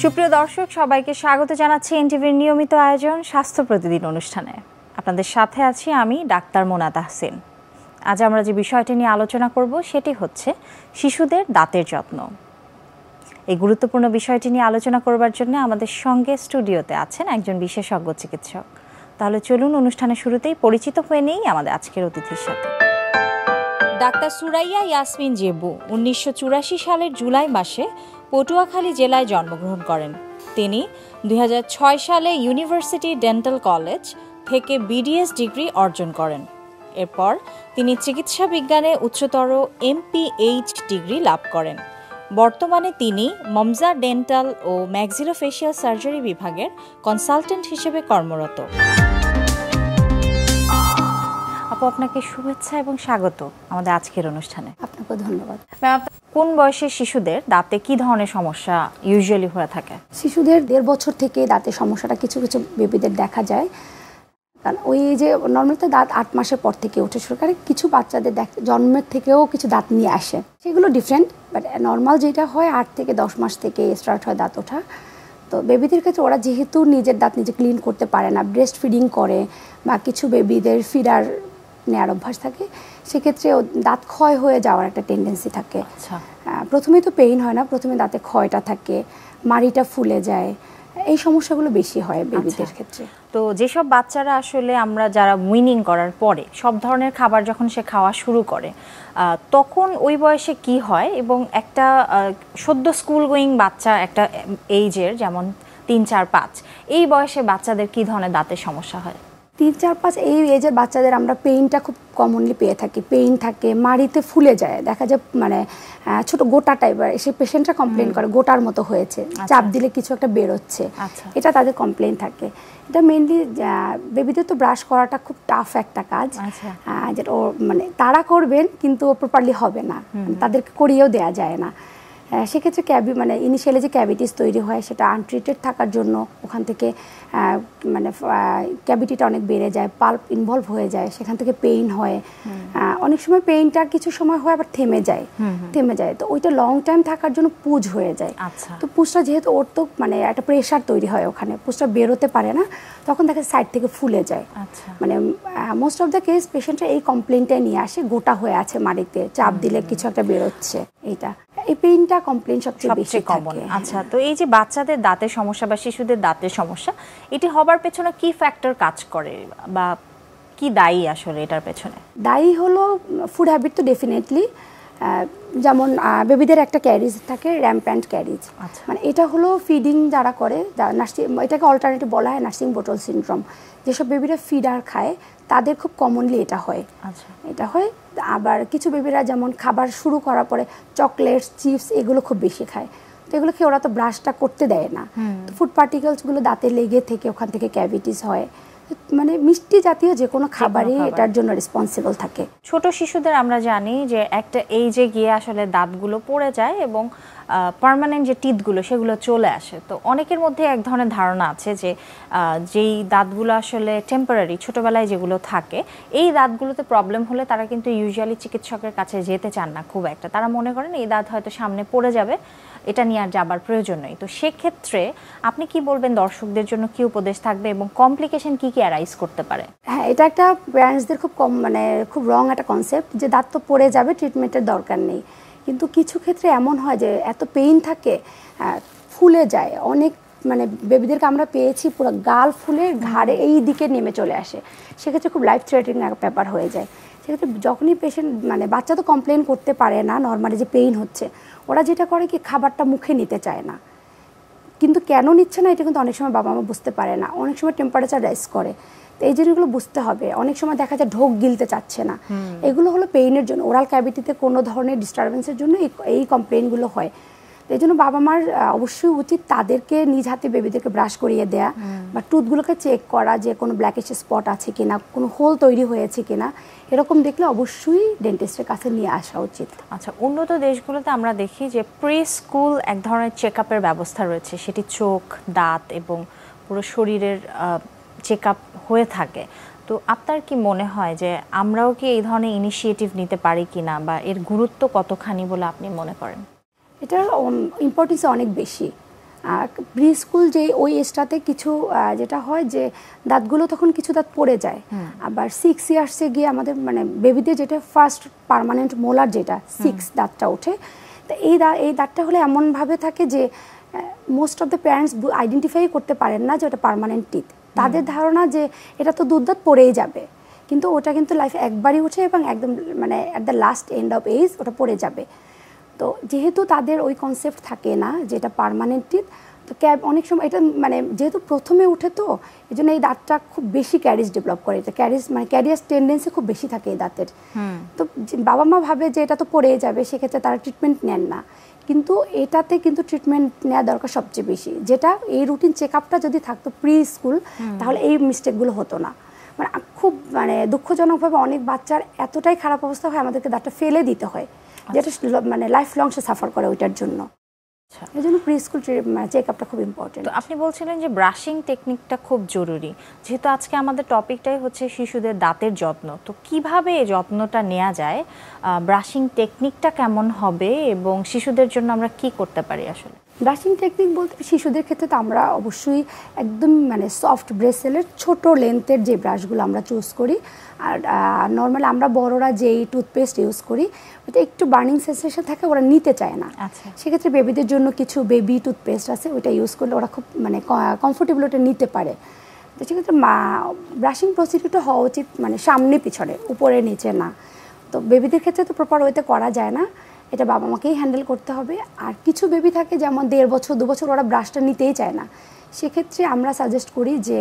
সুপ্রিয় দর্শক, সবাইকে স্বাগত জানাচ্ছি এনটিভির নিয়মিত আয়োজন স্বাস্থ্য প্রতিদিন অনুষ্ঠানে। আপনাদের সাথে আছি আমি ডাক্তার মোনা তাহসিন। আজ আমরা যে বিষয়টি নিয়ে আলোচনা করব সেটি হচ্ছে শিশুদের দাঁতের যত্ন। এই গুরুত্বপূর্ণ বিষয়টি নিয়ে আলোচনা করবার জন্য আমাদের সঙ্গে স্টুডিওতে আছেন একজন বিশেষজ্ঞ চিকিৎসক। তাহলে চলুন অনুষ্ঠানের শুরুতেই পরিচিত হয়ে নেই আমাদের আজকের অতিথির সাথে। ডাক্তার সুরাইয়া ইয়াসমিন জেবু 1984 সালের জুলাই মাসে পটুয়াখালী জেলায় জন্মগ্রহণ করেন। তিনি 2006 সালে ইউনিভার্সিটি ডেন্টাল কলেজ থেকে বিডিএস ডিগ্রি অর্জন করেন। এরপর তিনি চিকিৎসা বিজ্ঞানে উচ্চতর এমপিএইচ ডিগ্রি লাভ করেন। বর্তমানে তিনি মমজা ডেন্টাল ও ম্যাক্সিলোফেশিয়াল সার্জারি বিভাগের কনসালটেন্ট হিসেবে কর্মরত। আপু, আপনাকে শুভেচ্ছা এবং স্বাগত আমাদের আজকের অনুষ্ঠানে। আপনাকে ধন্যবাদ। ম্যাম, কোন বয়সের শিশুদের দাঁতে কি ধরনের সমস্যা ইউজুয়ালি হয়ে থাকে? শিশুদের 1.5 বছর থেকে দাঁতের সমস্যাটা কিছু কিছু বেবিদের দেখা যায়। কারণ ওই যে নর্মালি তো দাঁত 8 মাসের পর থেকে ওঠে শুরু করে, কিছু বাচ্চাদের জন্মের থেকেও কিছু দাঁত নিয়ে আসে, সেগুলো ডিফারেন্ট। বাট নর্মাল যেটা হয় 8 থেকে 10 মাস থেকে স্টার্ট হয় দাঁত ওঠা। তো বেবিদের ক্ষেত্রে ওরা যেহেতু নিজের দাঁত নিজে ক্লিন করতে পারে না, ব্রেস্ট ফিডিং করে বা কিছু বেবিদের ফিডার নেওয়ার অভ্যাস থাকে, সেক্ষেত্রে দাঁত ক্ষয় হয়ে যাওয়ার একটা টেন্ডেন্সি থাকে। প্রথমে তো পেইন হয় না, প্রথমে দাঁতে ক্ষয়টা থাকে, মাড়িটা ফুলে যায়, এই সমস্যাগুলো বেশি হয় বেবিদের ক্ষেত্রে। তো যেসব বাচ্চারা আসলে আমরা যারা উইনিং করার পরে সব ধরনের খাবার যখন সে খাওয়া শুরু করে, তখন ওই বয়সে কি হয় এবং একটা সদ্য স্কুল গোয়িং বাচ্চা একটা এইজের যেমন 3, 4, 5 এই বয়সে বাচ্চাদের কি ধরনের দাঁতের সমস্যা হয়? 3, 4, 5 এই এজের বাচ্চাদের আমরা পেইনটা খুব কমনলি পেয়ে থাকি। পেইন থাকে, মাড়িতে ফুলে যায়, দেখা যায় মানে ছোট গোটা টাইপের। সেই পেশেন্টরা কমপ্লেন করে গোটার মতো হয়েছে, চাপ দিলে কিছু একটা বেরোচ্ছে, এটা তাদের কমপ্লেন থাকে। এটা মেনলি বেবিদের তো ব্রাশ করাটা খুব টাফ একটা কাজ, যেটা ও মানে তারা করবেন কিন্তু প্রপারলি হবে না, তাদেরকে করিয়েও দেওয়া যায় না। সেক্ষেত্রে মানে ইনিশিয়ালি যে ক্যাভিটিস তৈরি হয় সেটা আনট্রিটেড থাকার জন্য ওখান থেকে মানে ক্যাভিটিটা অনেক বেড়ে যায়, পাল্প ইনভলভ হয়ে যায়, সেখান থেকে পেইন হয়। অনেক সময় পেইনটা কিছু সময় হয় আবার থেমে যায়, তো ওইটা লং টাইম থাকার জন্য পুজ হয়ে যায়। তো পুজটা যেহেতু ওর তো মানে একটা প্রেশার তৈরি হয় ওখানে, পুজটা বেরোতে পারে না, তখন দেখা সাইড থেকে ফুলে যায়। মানে মোস্ট অফ দ্য কেস পেশেন্টরা এই কমপ্লেনটাই নিয়ে আসে, গোটা হয়ে আছে মাড়িতে, চাপ দিলে কিছু একটা বেরোচ্ছে, এইটা এই পেইনটা কমপ্লেন সবচেয়ে বেশি কমন। আচ্ছা, তো এই যে বাচ্চাদের দাঁতের সমস্যা বা শিশুদের দাঁতের সমস্যা, এটি হবার পেছনে কি ফ্যাক্টর কাজ করে বা কি দায়ী আসলে এটার পেছনে? দায়ী হলো ফুড হ্যাবিট তো ডেফিনেটলি। যেমন বেবিদের একটা ক্যারিজ থাকে, র্যাম্প্যান্ট ক্যারিজ। মানে এটা হলো ফিডিং যারা করে, নার্সিং, এটাকে অল্টারনেটিভ বলা হয় নার্সিং বোটল সিনড্রোম। যেসব বেবিরা ফিডার খায় তাদের খুব কমনলি এটা হয়। এটা হয়। আবার কিছু বেবিরা যেমন খাবার শুরু করার পরে চকলেটস, চিপস এগুলো খুব বেশি খায়, তো এগুলো খেয়ে ওরা তো ব্রাশটা করতে দেয় না, ফুড পার্টিকেলসগুলো দাঁতে লেগে থেকে ওখান থেকে ক্যাভিটিস হয়। মানে মিষ্টি জাতীয় যে কোনো খাবারই এটার জন্য রেসপন্সিবল থাকে। ছোট শিশুদের আমরা জানি যে একটা এইজে গিয়ে আসলে দাঁতগুলো পড়ে যায় এবং পার্মানেন্ট যে টিথগুলো সেগুলো চলে আসে। তো অনেকের মধ্যে এক ধরনের ধারণা আছে যে যেই দাঁতগুলো আসলে টেম্পোরারি, ছোটোবেলায় যেগুলো থাকে, এই দাঁতগুলোতে প্রবলেম হলে তারা কিন্তু ইউজুয়ালি চিকিৎসকের কাছে যেতে চান না খুব একটা। তারা মনে করেন এই দাঁত হয়তো সামনে পড়ে যাবে, এটা নিয়ে আর যাবার প্রয়োজন নেই। তো সেক্ষেত্রে আপনি কি বলবেন, দর্শকদের জন্য কি উপদেশ থাকবে এবং কমপ্লিকেশন কি কি অ্যারাইজ করতে পারে? হ্যাঁ, এটা একটা প্যারেন্টসদের খুব মানে খুব রং একটা কনসেপ্ট যে দাঁত তো পড়ে যাবে, ট্রিটমেন্টের দরকার নেই। কিন্তু কিছু ক্ষেত্রে এমন হয় যে এত পেইন থাকে, ফুলে যায় অনেক, মানে বেবিদেরকে আমরা পেয়েছি পুরো গাল ফুলে ঘাড়ে এই দিকে নেমে চলে আসে, সেক্ষেত্রে খুব লাইফ থ্রেটেনিং একটা ব্যাপার হয়ে যায়। সেক্ষেত্রে যখনই পেশেন্ট, মানে বাচ্চা তো কমপ্লেন করতে পারে না নর্মালি যে পেইন হচ্ছে, ওরা যেটা করে কি খাবারটা মুখে নিতে চায় না, কিন্তু কেন নিচ্ছে না এটা কিন্তু অনেক সময় বাবা মা বুঝতে পারে না, অনেক সময় টেম্পারেচার রাইজ করে। তো এই জিনিসগুলো বুঝতে হবে। অনেক সময় দেখা যায় ঢোক গিলতে চাচ্ছে না, এগুলো হলো পেইনের জন্য, ওরাল ক্যাভিটিতে কোনো ধরনের ডিস্টারবেন্সের জন্য এই কমপ্লেনগুলো হয়। এই জন্য বাবা মার অবশ্যই উচিত তাদেরকে নিজ হাতে বেবিদেরকে ব্রাশ করিয়ে দেয়া বা টুথগুলোকে চেক করা যে কোনো ব্ল্যাকিশ স্পট আছে কিনা, কোনো হোল তৈরি হয়েছে কিনা, এরকম দেখলে অবশ্যই ডেন্টিস্টের কাছে নিয়ে আসা উচিত। আচ্ছা, উন্নত দেশগুলোতে আমরা দেখি যে প্রি স্কুল এক ধরনের চেক আপের ব্যবস্থা রয়েছে, সেটি চোখ, দাঁত এবং পুরো শরীরের চেক আপ হয়ে থাকে। তো আপনার কি মনে হয় যে আমরাও কি এই ধরনের ইনিশিয়েটিভ নিতে পারি কিনা বা এর গুরুত্ব কতখানি বলে আপনি মনে করেন? এটার ইম্পর্টেন্স অনেক বেশি। প্রি স্কুল যে ওই এজটাতে কিছু যেটা হয় যে দাঁতগুলো তখন কিছু দাঁত পড়ে যায়, আবার 6 ইয়ার্সে গিয়ে আমাদের মানে বেবিদের যেটা ফার্স্ট পার্মানেন্ট মোলার যেটা 6 দাঁতটা ওঠে। তো এই দাঁতটা হলে এমনভাবে থাকে যে most of the parents identify করতে পারেন না যে ওটা পার্মানেন্ট টিথ। তাদের ধারণা যে এটা তো দুধ দাঁত পড়েই যাবে, কিন্তু ওটা কিন্তু লাইফে একবারই উঠে এবং একদম মানে at the last end of edge ওটা পড়ে যাবে। তো যেহেতু তাদের ওই কনসেপ্ট থাকে না যে এটা পার্মানেন্ট টিথ, তো অনেক সময় এটা মানে যেহেতু প্রথমে উঠে তো এই জন্য এই দাঁতটা খুব বেশি ক্যারিজ ডেভেলপ করে, এটা ক্যারিয়াস টেন্ডেন্সি খুব বেশি থাকে এই দাঁতের। তো বাবা মা ভাবে যে এটা তো পড়েই যাবে, সেক্ষেত্রে তারা ট্রিটমেন্ট নেন না, কিন্তু এটাতে কিন্তু ট্রিটমেন্ট নেওয়া দরকার সবচেয়ে বেশি। যেটা এই রুটিন চেক আপটা যদি থাকতো প্রি স্কুল, তাহলে এই মিস্টেকগুলো হতো না। মানে খুব মানে দুঃখজনকভাবে অনেক বাচ্চার এতটাই খারাপ অবস্থা হয় আমাদেরকে দাঁতটা ফেলে দিতে হয়, যেটা মানে লাইফ লং সে সাফার করে ওইটার জন্য। এই জন্য প্রি স্কুল চেক আপটা খুব ইম্পর্টেন্ট। তো আপনি বলছিলেন যে ব্রাশিং টেকনিকটা খুব জরুরি, যেহেতু আজকে আমাদের টপিকটাই হচ্ছে শিশুদের দাঁতের যত্ন, তো কিভাবে এই যত্নটা নেওয়া যায়, ব্রাশিং টেকনিকটা কেমন হবে এবং শিশুদের জন্য আমরা কি করতে পারি আসলে? ব্রাশিং টেকনিক বলতে শিশুদের ক্ষেত্রে তো আমরা অবশ্যই একদম মানে সফট ব্রেসেলের ছোট লেন্থের যে ব্রাশগুলো আমরা চুজ করি, আর নর্মালি আমরা বড়রা যেই টুথপেস্ট ইউজ করি ওটা একটু বার্নিং সেন্সেশন থাকে, ওরা নিতে চায় না। সেক্ষেত্রে বেবিদের জন্য কিছু বেবি টুথপেস্ট আছে, ওইটা ইউজ করলে ওরা খুব মানে কমফোর্টেবল ওটা নিতে পারে। তো সেক্ষেত্রে ব্রাশিং প্রসিডিউরটা হওয়া উচিত মানে সামনে পিছনে, উপরে নিচে না। তো বেবিদের ক্ষেত্রে তো প্রপার ওয়েতে করা যায় না, এটা বাবা মাকেই হ্যান্ডেল করতে হবে। আর কিছু বেবি থাকে যেমন 1.5 বছর 2 বছর ওরা ব্রাশটা নিতেই চায় না, সেক্ষেত্রে আমরা সাজেস্ট করি যে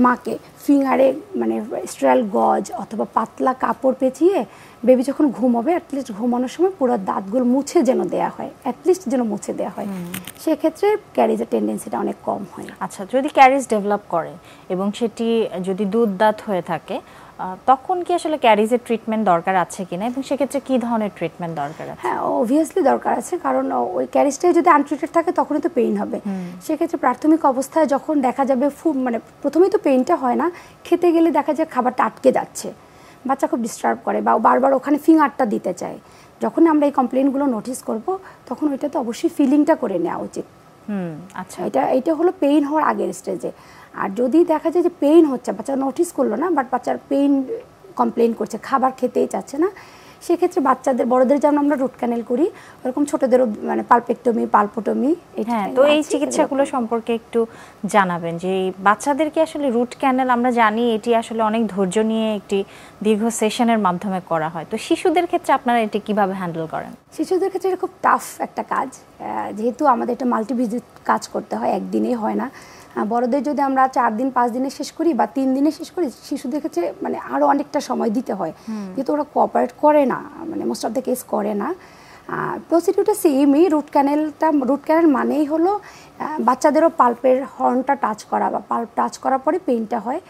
মাকে ফিঙ্গারে মানে স্ট্রেল গজ অথবা পাতলা কাপড় পেঁচিয়ে বেবি যখন ঘুমাবে অ্যাটলিস্ট ঘুমানোর সময় পুরো দাঁতগুলো মুছে যেন দেওয়া হয়, অ্যাটলিস্ট যেন মুছে দেওয়া হয়, সেক্ষেত্রে ক্যারিজের টেন্ডেন্সিটা অনেক কম হয়। আচ্ছা, যদি ক্যারিজ ডেভেলপ করে এবং সেটি যদি দুধ দাঁত হয়ে থাকে, তখন কি আসলে ক্যারিজের ট্রিটমেন্ট দরকার আছে কিনা এবং সেক্ষেত্রে কি ধরনের ট্রিটমেন্ট দরকার আছে? হ্যাঁ, অবভিয়াসলি দরকার আছে, কারণ ওই ক্যারিজটাই যদি আনট্রিটেড থাকে তখনই তো পেইন হবে। সেক্ষেত্রে প্রাথমিক অবস্থায় যখন দেখা যাবে মানে প্রথমেই তো পেইনটা হয় না, খেতে গেলে দেখা যায় খাবারটা আটকে যাচ্ছে, বাচ্চা খুব ডিস্টার্ব করে বা বারবার ওখানে ফিঙ্গারটা দিতে চায়, যখন আমরা এই কমপ্লেনগুলো নোটিস করব তখন ওইটা তো অবশ্যই ফিলিংটা করে নেওয়া উচিত। আচ্ছা, এটা হলো পেইন হওয়ার আগের স্টেজে। আর যদি দেখা যায় যে পেইন হচ্ছে, বাচ্চা নোটিস করলো না বাট বাচ্চার পেইন কমপ্লেন করছে, খাবার খেতেই চাচ্ছে না, সেক্ষেত্রে বাচ্চাদের বড়দের যেমন আমরা রুট ক্যানেল করি ওরকম ছোটদেরও মানে পালপেক্টমি পালপোটমি। হ্যাঁ, তো এই চিকিৎসাগুলো সম্পর্কে একটু জানাবেন যে বাচ্চাদেরকে আসলে রুট ক্যানেল আমরা জানি এটি আসলে অনেক ধৈর্য নিয়ে একটি দীর্ঘ সেশনের মাধ্যমে করা হয়, তো শিশুদের ক্ষেত্রে আপনারা এটি কিভাবে হ্যান্ডেল করেন? শিশুদের ক্ষেত্রে এটা খুব টাফ একটা কাজ, যেহেতু আমাদের এটা মাল্টিভিজিট কাজ করতে হয়, একদিনেই হয় না। বড়দের যদি আমরা 4 দিন 5 দিনে শেষ করি বা 3 দিনে শেষ করি, শিশুদের ক্ষেত্রে মানে আরও অনেকটা সময় দিতে হয়, যেহেতু ওরা কোঅপারেট করে না, মানে মোস্ট অফ দ্য কেস করে না। প্রসিডিউরটা সেমই, রুট ক্যানেল মানেই হলো বাচ্চাদেরও পাল্পের হর্নটা টাচ করা বা পাল্প টাচ করার পরে পেইনটা হয়,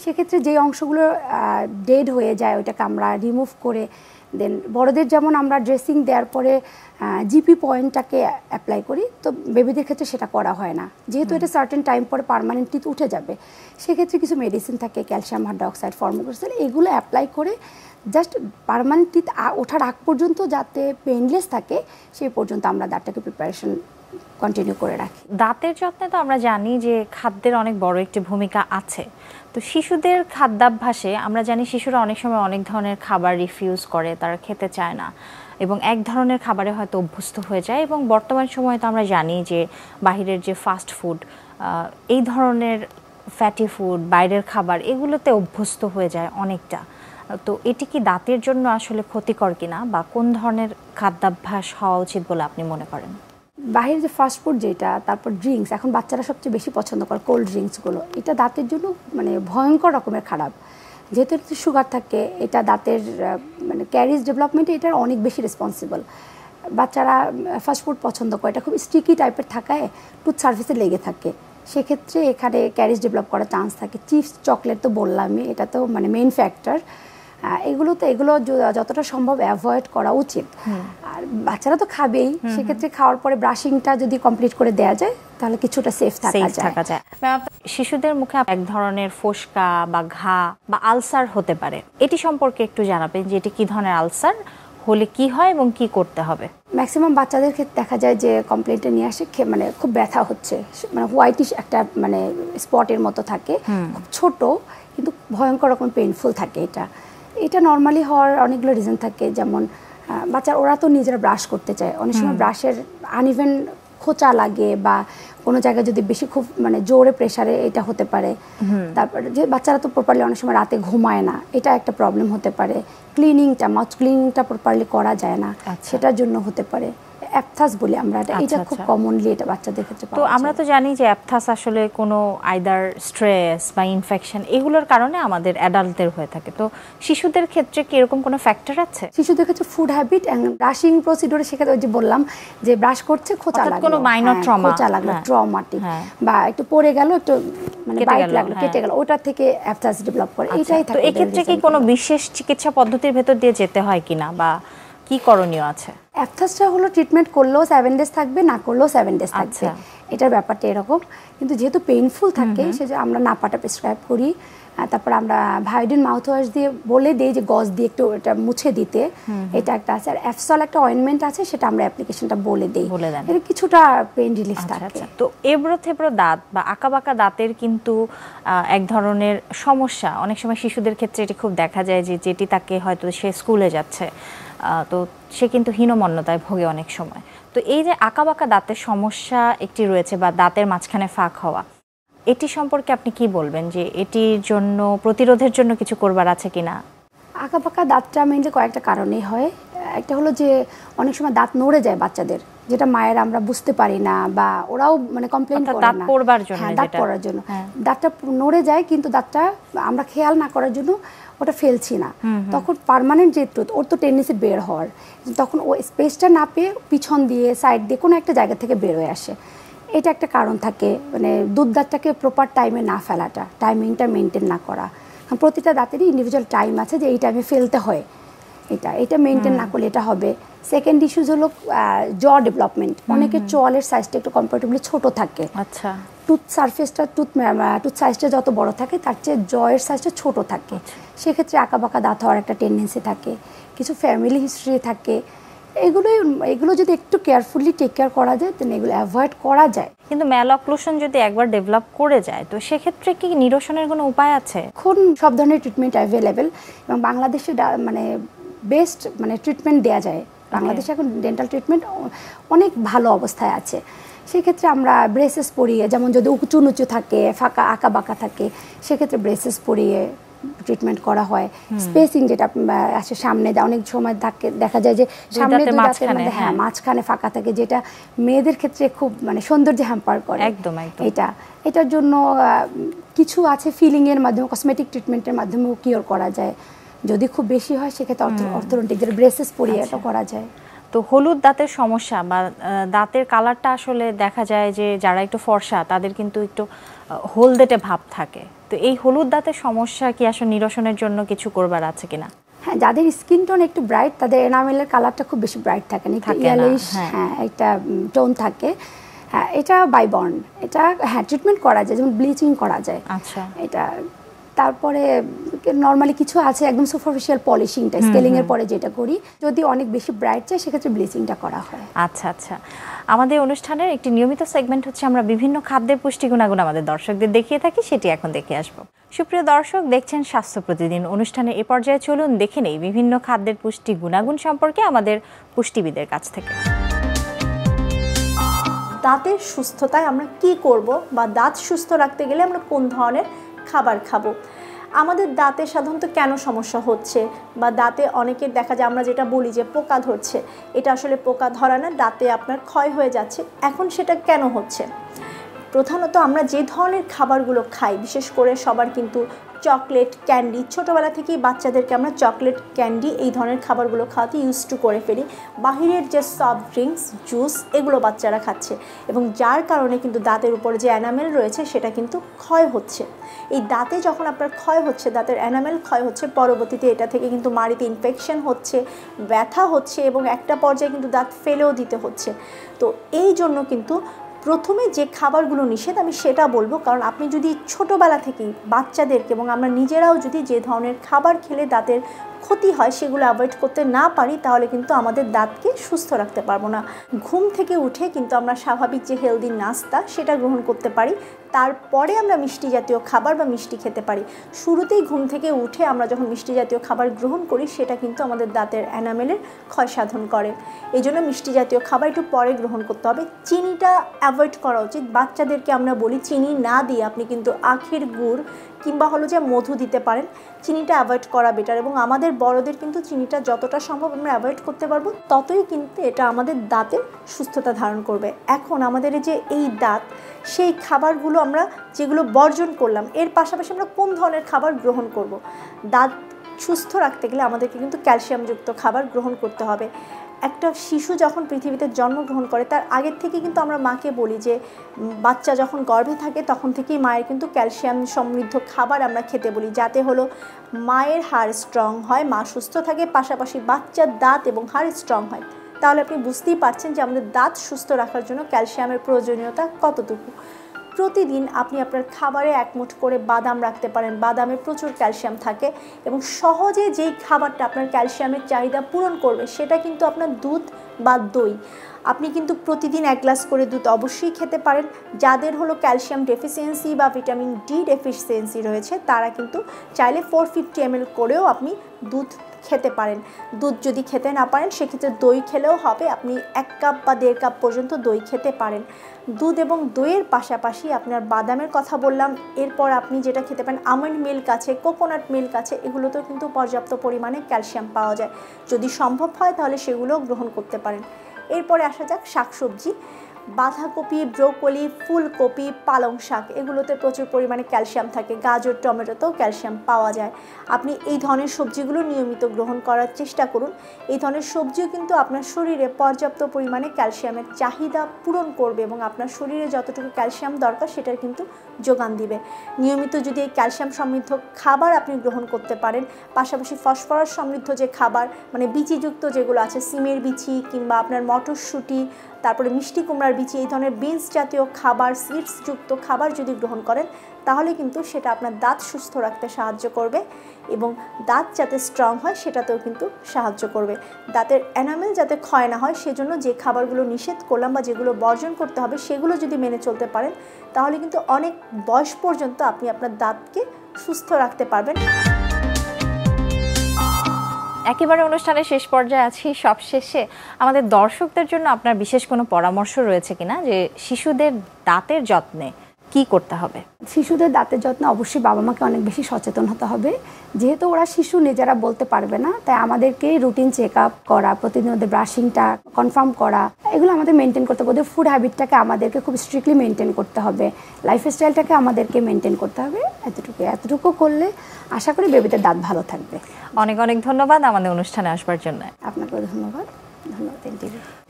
সেক্ষেত্রে যেই অংশগুলো ডেড হয়ে যায় ওইটাকে আমরা রিমুভ করে দেন বড়দের যেমন আমরা ড্রেসিং দেওয়ার পরে জিপি পয়েন্টটাকে অ্যাপ্লাই করি, তো বেবিদের ক্ষেত্রে সেটা করা হয় না, যেহেতু এটা সার্টেন টাইম পরে পার্মানেন্ট টিথ উঠে যাবে, সেক্ষেত্রে কিছু মেডিসিন থাকে ক্যালসিয়াম হাইড্রোক্সাইড ফর্মোক্সিল, এগুলো অ্যাপ্লাই করে জাস্ট পার্মানেন্ট টিথ ওঠার আগ পর্যন্ত যাতে পেইনলেস থাকে সেই পর্যন্ত আমরা দাঁতটাকে প্রিপারেশন কন্টিনিউ করে রাখি। দাঁতের যত্নে তো আমরা জানি যে খাদ্যের অনেক বড় একটি ভূমিকা আছে, তো শিশুদের খাদ্যাভ্যাসে আমরা জানি শিশুরা অনেক সময় অনেক ধরনের খাবার রিফিউজ করে, তারা খেতে চায় না এবং এক ধরনের খাবারে হয়তো অভ্যস্ত হয়ে যায়, এবং বর্তমান সময়ে তো আমরা জানি যে বাহিরের যে ফাস্ট ফুড, এই ধরনের ফ্যাটি ফুড, বাইরের খাবার, এগুলোতে অভ্যস্ত হয়ে যায় অনেকটা। তো এটি কি দাঁতের জন্য আসলে ক্ষতিকর কিনা বা কোন ধরনের খাদ্যাভ্যাস হওয়া উচিত বলে আপনি মনে করেন? বাহিরে যে ফাস্টফুড যেটা, তারপর ড্রিঙ্কস, এখন বাচ্চারা সবচেয়ে বেশি পছন্দ করে কোল্ড ড্রিঙ্কসগুলো, এটা দাঁতের জন্য মানে ভয়ঙ্কর রকমের খারাপ, যেহেতু এতে সুগার থাকে, এটা দাঁতের মানে ক্যারিজ ডেভেলপমেন্টে এটার অনেক বেশি রেসপন্সিবল। বাচ্চারা ফাস্টফুড পছন্দ করে, এটা খুব স্টিকি টাইপের থাকায় টুথ সার্ফেসে লেগে থাকে, সেক্ষেত্রে এখানে ক্যারিজ ডেভেলপ করার চান্স থাকে। চিপস চকলেট তো বললামই, এটা তো মানে মেইন ফ্যাক্টর, এগুলো যতটা সম্ভব অ্যাভয়েড করা উচিত। আর বাচ্চারা তো খাবেই, সেক্ষেত্রে খাওয়ার পরে ব্রাশিংটা যদি কমপ্লিট করে দেওয়া যায় তাহলে কিছুটা সেফ থাকা যায়। শিশুদের মুখে এক ধরনের ফোসকা বা ঘা বা আলসার হতে পারে, এটি সম্পর্কে একটু জানাবেন যে এটি কি ধরনের আলসার, হলে কি হয় এবং কি করতে হবে? ম্যাক্সিমাম বাচ্চাদের ক্ষেত্রে দেখা যায় যে কমপ্লেনটা নিয়ে আসে মানে খুব ব্যথা হচ্ছে, মানে হোয়াইটিশ একটা মানে স্পটের মতো থাকে, খুব ছোট কিন্তু ভয়ঙ্কর রকম পেইনফুল থাকে। এটা নর্মালি হওয়ার অনেকগুলো রিজন থাকে, যেমন বাচ্চার ওরা তো নিজেরা ব্রাশ করতে চায়, অনেক সময় ব্রাশের আনইভেন খোঁচা লাগে বা কোনো জায়গায় যদি বেশি খুব মানে জোরে প্রেসারে এটা হতে পারে। তারপরে যে বাচ্চারা তো প্রপারলি অনেক সময় রাতে ঘুমায় না, এটা একটা প্রবলেম হতে পারে। মাউথ ক্লিনিংটা প্রপারলি করা যায় না, সেটার জন্য হতে পারে। অ্যাপথাস বলি আমরা, এটা খুব কমনলি এটা বাচ্চাদের ক্ষেত্রে পাওয়া যায়। তো আমরা তো জানি যে অ্যাপথাস আসলে কোনো আইদার স্ট্রেস বা ইনফেকশন এগুলোর কারণে আমাদের অ্যাডাল্টদের হয়ে থাকে। তো শিশুদের ক্ষেত্রে কি এরকম কোনো ফ্যাক্টর আছে? শিশুদের ক্ষেত্রে ফুড হ্যাবিট এন্ড ব্রাশিং প্রসিডিউরে সেক্ষেত্রে ওই যে বললাম যে ব্রাশ করছে খোঁচা লাগলো, কোনো মাইনর ট্রমা, খোঁচা লাগলো, ট্রমাটিক বা একটু পড়ে গেল, একটু মানে বাইট লাগলো, কেটে গেল, ওটা থেকে অ্যাপথাস ডেভেলপ করে। এটাই থাকে। তো এই ক্ষেত্রে কি কোনো বিশেষ চিকিৎসা পদ্ধতির ভেতর দিয়ে যেতে হয় কিনা বা কি করণীয় আছে? অ্যাপথাসটা হলো ট্রিটমেন্ট করলেও 7 ডেজ থাকবে, না করলেও 7 ডেজ থাকবে, এটার ব্যাপারটা এরকম। কিন্তু যেহেতু পেইনফুল থাকে সেজন্য আমরা নাপাটা প্রেসক্রাইব করি। তারপর আমরা ভায়োডিন মাউথ ওয়াশ দিয়ে বলে দিই যে গজ দিয়ে একটু এটা মুছে দিতে, এটা একটা আছে। আর অ্যাফসল একটা অয়েন্টমেন্ট আছে, সেটা আমরা অ্যাপ্লিকেশনটা বলে দিই, এটা কিছুটা পেইন রিলিফ থাকে। তো এবড়ো থেবড়ো দাঁত বা আঁকাবাঁকা দাঁতের কিন্তু এক ধরনের সমস্যা অনেক সময় শিশুদের ক্ষেত্রে এটি খুব দেখা যায় যে যেটি তাকে হয়তো সে স্কুলে যাচ্ছে তো সে কিন্তু হীনমন্যতায় ভোগে অনেক সময়। তো এই যে আঁকাবাঁকা দাঁতের সমস্যা একটি রয়েছে বা দাঁতের মাঝখানে ফাঁক হওয়া, এটি সম্পর্কে আপনি কি বলবেন যে এটির জন্য প্রতিরোধের জন্য কিছু করবার আছে কিনা? আঁকাবাঁকা দাঁতটা মেনলি কয়েকটা কারণেই হয়। একটা হলো যে অনেক সময় দাঁত নড়ে যায় বাচ্চাদের, যেটা মায়ের আমরা বুঝতে পারি না বা ওরাও মানে কমপ্লেইন করে না। দাঁত পড়বার জন্য, হ্যাঁ, দাঁত পড়ার জন্য দাঁতটা নড়ে যায়, কিন্তু দাঁতটা আমরা খেয়াল না করার জন্য ওটা ফেলছি না। তখন পার্মানেন্ট যে টুথ, ওর তো টেন্ডেন্সি বের হওয়ার, তখন ও স্পেসটা না পেয়ে পিছন দিয়ে সাইড দিয়ে কোনো একটা জায়গা থেকে বের হয়ে আসে। এটা একটা কারণ থাকে, মানে দুধ দাঁতটাকে প্রপার টাইমে না ফেলাটা, টাইমিংটা মেনটেন না করা। প্রতিটা দাঁতেরই ইন্ডিভিজুয়াল টাইম আছে যে এই টাইমে ফেলতে হয়, এটা মেনটেন না করলে এটা হবে। সেকেন্ড ইস্যুজ হলো জ ডেভেলপমেন্ট। অনেকের চোয়ালের সাইজটা একটু কম্পারেটিভলি ছোট থাকে। আচ্ছা, টুথ সারফেসটা টুথ সাইজটা যত বড় থাকে তার চেয়ে জয়ের সাইজটা ছোট থাকে। সেক্ষেত্রে আঁকাবাঁকা দাঁত হওয়ার একটা টেন্ডেন্সি থাকে, কিছু ফ্যামিলি হিস্ট্রি থাকে। এগুলো যদি একটু কেয়ারফুলি টেক কেয়ার করা যায় তাহলে এগুলো অ্যাভয়েড করা যায়। কিন্তু ম্যালঅক্লুশন যদি একবার ডেভেলপ করে যায় তো সেক্ষেত্রে কি নিরসনের কোনো উপায় আছে? এখন সব ধরনের ট্রিটমেন্ট অ্যাভেলেবেল এবং বাংলাদেশে মানে বেস্ট মানে ট্রিটমেন্ট দেওয়া যায়। বাংলাদেশে এখন ডেন্টাল ট্রিটমেন্ট অনেক ভালো অবস্থায় আছে। সেক্ষেত্রে আমরা ব্রেসেস পরিয়ে, যেমন যদি উঁচু নিচু থাকে, ফাঁকা আঁকা বাঁকা থাকে, সেক্ষেত্রে ব্রেসেস পরিয়ে ট্রিটমেন্ট করা হয়। স্পেসিং যেটা আছে সামনে, অনেক সময় দেখা যায় যে সামনে দুই দাঁতের মধ্যে মাঝখানে ফাঁকা থাকে, যেটা মেয়েদের ক্ষেত্রে খুব মানে সৌন্দর্য হ্যাম্পার করে। একদম এটার জন্য কিছু আছে ফিলিংয়ের মাধ্যমে, কসমেটিক ট্রিটমেন্টের মাধ্যমেও কিওর করা যায়। যদি খুব বেশি হয় সেক্ষেত্রে অর্থোডন্টিক যেটা ব্রেসেস পরিয়ে এটা করা যায়। তো হলুদ দাঁতের সমস্যা বা দাঁতের কালারটা আসলে দেখা যায় যে যারা একটু ফর্সা তাদের কিন্তু একটু হলদেটে ভাব থাকে। তো এই হলুদ দাঁতের সমস্যা কি আসলে নিরসনের জন্য কিছু করবার আছে কিনা? হ্যাঁ, যাদের স্কিন টোন একটু ব্রাইট তাদের এনামেলের কালারটা খুব বেশি ব্রাইট থাকে না, একটু ইয়েলোইশ একটা টোন থাকে। হ্যাঁ, এটা বাইবর্ন, এটা ট্রিটমেন্ট করা যায়, যেমন ব্লিচিং করা যায়। আচ্ছা, এটা তারপরে নর্মালি কিছু আছে একদম সুপারফিশিয়াল পলিশিংটা স্কেলিং এর পরে যেটা করি। যদি অনেক বেশি ব্রাইট চাই সেক্ষেত্রে ব্লিচিংটা করা হয়। আচ্ছা, আমাদের অনুষ্ঠানের একটি নিয়মিত সেগমেন্ট হচ্ছে আমরা বিভিন্ন খাদ্যের পুষ্টি গুণাগুণ আমাদের দর্শকদের দেখিয়ে থাকি, সেটি এখন দেখে আসবো। সুপ্রিয় দর্শক, দেখছেন স্বাস্থ্য প্রতিদিন অনুষ্ঠানে এ পর্যায়ে চলুন দেখে নেই বিভিন্ন খাদ্যের পুষ্টি গুণাগুণ সম্পর্কে আমাদের পুষ্টিবিদের কাছ থেকে। দাঁতের সুস্থতায় আমরা কি করব বা দাঁত সুস্থ রাখতে গেলে আমরা কোন ধরনের খাবার খাবো, আমাদের দাঁতে সাধারণত কেন সমস্যা হচ্ছে বা দাঁতে অনেকের দেখা যায় আমরা যেটা বলি যে পোকা ধরছে, এটা আসলে পোকা ধরা না, দাঁতে আপনার ক্ষয় হয়ে যাচ্ছে। এখন সেটা কেন হচ্ছে? প্রধানত আমরা যে ধরনের খাবারগুলো খাই, বিশেষ করে সবার কিন্তু চকলেট, ক্যান্ডি, ছোটোবেলা থেকেই বাচ্চাদেরকে আমরা চকলেট, ক্যান্ডি এই ধরনের খাবারগুলো খাওয়াতে টু করে ফেলি। বাহিরের যে সফট ড্রিঙ্কস, জুস এগুলো বাচ্চারা খাচ্ছে এবং যার কারণে কিন্তু দাঁতের উপরে যে এনামেল রয়েছে সেটা কিন্তু ক্ষয় হচ্ছে। এই দাঁতে যখন আপনার ক্ষয় হচ্ছে, দাঁতের এনামেল ক্ষয় হচ্ছে, পরবর্তীতে এটা থেকে কিন্তু মাড়িতে ইনফেকশন হচ্ছে, ব্যথা হচ্ছে এবং একটা পর্যায়ে কিন্তু দাঁত ফেলেও দিতে হচ্ছে। তো এই জন্য কিন্তু প্রথমে যে খাবারগুলো নিষেধ আমি সেটা বলবো, কারণ আপনি যদি ছোটোবেলা থেকেই বাচ্চাদেরকে এবং আমরা নিজেরাও যদি যে ধরনের খাবার খেলে দাঁতের ক্ষতি হয় সেগুলো অ্যাভয়েড করতে না পারি, তাহলে কিন্তু আমাদের দাঁতকে সুস্থ রাখতে পারবো না। ঘুম থেকে উঠে কিন্তু আমরা স্বাভাবিক যে হেলদি নাস্তা সেটা গ্রহণ করতে পারি, তারপরে আমরা মিষ্টি জাতীয় খাবার বা মিষ্টি খেতে পারি। শুরুতেই ঘুম থেকে উঠে আমরা যখন মিষ্টি জাতীয় খাবার গ্রহণ করি সেটা কিন্তু আমাদের দাঁতের এনামেলের ক্ষয় সাধন করে। এই জন্য মিষ্টি জাতীয় খাবার একটু পরে গ্রহণ করতে হবে। চিনিটা অ্যাভয়েড করা উচিত। বাচ্চাদেরকে আমরা বলি চিনি না দিয়ে আপনি কিন্তু আখের গুড় কিংবা হলো যে মধু দিতে পারেন, চিনিটা অ্যাভয়েড করা বেটার। এবং আমাদের বড়দের কিন্তু চিনিটা যতটা সম্ভব আমরা অ্যাভয়েড করতে পারবো, ততই কিন্তু এটা আমাদের দাঁতের সুস্থতা ধারণ করবে। এখন আমাদের যে এই দাঁত, সেই খাবারগুলো আমরা যেগুলো বর্জন করলাম, এর পাশাপাশি আমরা কোন ধরনের খাবার গ্রহণ করব। দাঁত সুস্থ রাখতে গেলে আমাদেরকে কিন্তু ক্যালসিয়ামযুক্ত খাবার গ্রহণ করতে হবে। একটা শিশু যখন পৃথিবীতে জন্মগ্রহণ করে তার আগের থেকে কিন্তু আমরা মাকে বলি যে বাচ্চা যখন গর্ভে থাকে তখন থেকেই মায়ের কিন্তু ক্যালসিয়াম সমৃদ্ধ খাবার আমরা খেতে বলি, যাতে হলো মায়ের হাড় স্ট্রং হয়, মা সুস্থ থাকে, পাশাপাশি বাচ্চার দাঁত এবং হাড় স্ট্রং হয়। তাহলে আপনি বুঝতেই পারছেন যে আমাদের দাঁত সুস্থ রাখার জন্য ক্যালসিয়ামের প্রয়োজনীয়তা কতটুকু। প্রতিদিন আপনি আপনার খাবারে 1 মুঠ করে বাদাম রাখতে পারেন। বাদামে প্রচুর ক্যালসিয়াম থাকে এবং সহজে যেই খাবারটা আপনার ক্যালসিয়ামের চাহিদা পূরণ করবে সেটা কিন্তু আপনার দুধ বা দই। আপনি কিন্তু প্রতিদিন 1 গ্লাস করে দুধ অবশ্যই খেতে পারেন। যাদের হলো ক্যালসিয়াম ডেফিসিয়েন্সি বা ভিটামিন ডি ডেফিসিয়েন্সি রয়েছে তারা কিন্তু চাইলে 450 ml করেও আপনি দুধ খেতে পারেন। দুধ যদি খেতে না পারেন সেক্ষেত্রে দই খেলেও হবে। আপনি 1 কাপ বা 1.5 কাপ পর্যন্ত দই খেতে পারেন। দুধ এবং দইয়ের পাশাপাশি আপনার বাদামের কথা বললাম, এরপর আপনি যেটা খেতে পারেন আমন্ড মিল্ক আছে, কোকোনাট মিল্ক আছে, এগুলোতেও কিন্তু পর্যাপ্ত পরিমাণে ক্যালসিয়াম পাওয়া যায়। যদি সম্ভব হয় তাহলে সেগুলোও গ্রহণ করতে পারেন। এরপরে আসা যাক শাকসবজি। বাঁধাকপি, ব্রোকলি, ফুলকপি, পালং শাক, এগুলোতে প্রচুর পরিমাণে ক্যালসিয়াম থাকে। গাজর, টমেটোতেও ক্যালসিয়াম পাওয়া যায়। আপনি এই ধরনের সবজিগুলো নিয়মিত গ্রহণ করার চেষ্টা করুন। এই ধরনের সবজিও কিন্তু আপনার শরীরে পর্যাপ্ত পরিমাণে ক্যালসিয়ামের চাহিদা পূরণ করবে এবং আপনার শরীরে যতটুকু ক্যালসিয়াম দরকার সেটার কিন্তু যোগান দিবে। নিয়মিত যদি এই ক্যালসিয়াম সমৃদ্ধ খাবার আপনি গ্রহণ করতে পারেন, পাশাপাশি ফসফরাস সমৃদ্ধ যে খাবার মানে বিচিযুক্ত যেগুলো আছে, সিমের বিচি কিংবা আপনার মটরশুঁটি, তারপরে মিষ্টি কুমড়ার বিচি, এই ধরনের বিনস জাতীয় খাবার, সিডসযুক্ত খাবার যদি গ্রহণ করেন তাহলে কিন্তু সেটা আপনার দাঁত সুস্থ রাখতে সাহায্য করবে এবং দাঁত যাতে স্ট্রং হয় সেটাতেও কিন্তু সাহায্য করবে। দাঁতের এনামেল যাতে ক্ষয় না হয় সেজন্য যে খাবারগুলো নিষেধ করলাম বা যেগুলো বর্জন করতে হবে সেগুলো যদি মেনে চলতে পারেন তাহলে কিন্তু অনেক বয়স পর্যন্ত আপনি আপনার দাঁতকে সুস্থ রাখতে পারবেন। একেবারে অনুষ্ঠানের শেষ পর্যায়ে আছি। সবশেষে আমাদের দর্শকদের জন্য আপনার বিশেষ কোনো পরামর্শ রয়েছে কিনা যে শিশুদের দাঁতের যত্নে কি করতে হবে? শিশুদের দাঁতের যত্নে অবশ্যই বাবা মাকে অনেক বেশি সচেতন হতে হবে। যেহেতু ওরা শিশু, নিজেরা বলতে পারবে না, তাই আমাদেরকে রুটিন চেক আপ করা, প্রতিদিন ওদের ব্রাশিংটা কনফার্ম করা, এগুলো আমাদের মেনটেন করতে হবে। ওদের ফুড হ্যাবিটটাকে আমাদেরকে খুব স্ট্রিক্টলি মেনটেন করতে হবে, লাইফস্টাইলটাকে আমাদেরকে মেনটেন করতে হবে। এতটুকু করলে আশা করি বেবিদের দাঁত ভালো থাকবে। অনেক অনেক ধন্যবাদ আমাদের অনুষ্ঠানে আসবার জন্য। আপনাকেও ধন্যবাদ।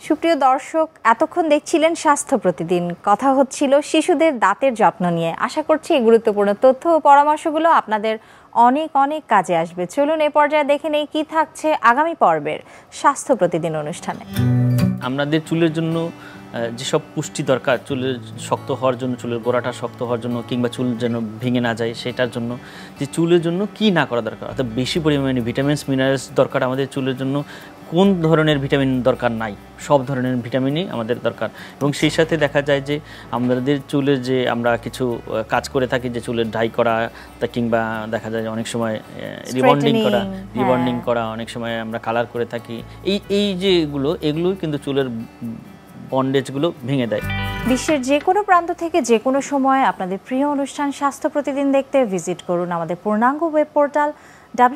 সুপ্রিয় দর্শক, এতক্ষণ দেখছিলেন স্বাস্থ্য প্রতিদিন। কথা হচ্ছিল শিশুদের দাঁতের যত্ন নিয়ে। আশা করছি এই গুরুত্বপূর্ণ তথ্য ও পরামর্শগুলো আপনাদের অনেক অনেক কাজে আসবে। চলুন এ পর্যায়ে দেখে নেই কি থাকছে আগামী পর্বের স্বাস্থ্য প্রতিদিন অনুষ্ঠানে। আমাদের চুলের জন্য যেসব পুষ্টি দরকার, চুলের শক্ত হওয়ার জন্য, চুলের গোড়াটা শক্ত হওয়ার জন্য কিংবা চুল যেন ভেঙে না যায় সেটার জন্য, যে চুলের জন্য কি না করা দরকার, অর্থাৎ বেশি পরিমাণে ভিটামিনস মিনারেলস দরকার আমাদের চুলের জন্য, কোন ধরনের ভিটামিন দরকার নাই, সব ধরনের ভিটামিনই আমাদের দরকার। এবং সেই সাথে দেখা যায় যে আমাদের চুলের যে আমরা কিছু কাজ করে থাকি, যে চুলের ডাই করা তা কিংবা দেখা যায় অনেক সময় রিবন্ডিং করা, অনেক সময় আমরা কালার করে থাকি, এই যেগুলো এগুলো কিন্তু চুলের বন্ডেজগুলো ভেঙে দেয়। বিশ্বের যে কোনো প্রান্ত থেকে যে কোনো সময় আপনাদের প্রিয় অনুষ্ঠান স্বাস্থ্য প্রতিদিন দেখতে ভিজিট করুন আমাদের পূর্ণাঙ্গ ওয়েব পোর্টাল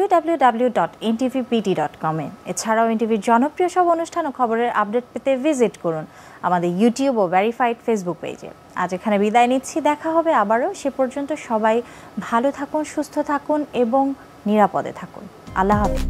www.ntvpt.com এ। এছাড়াও এনটিভির জনপ্রিয় সব অনুষ্ঠান ও খবরের আপডেট পেতে ভিজিট করুন আমাদের ইউটিউব ও ভেরিফাইড ফেসবুক পেজে। আজ এখানে বিদায় নিচ্ছি, দেখা হবে আবারও। সে পর্যন্ত সবাই ভালো থাকুন, সুস্থ থাকুন এবং নিরাপদে থাকুন। আল্লাহ হাফেজ।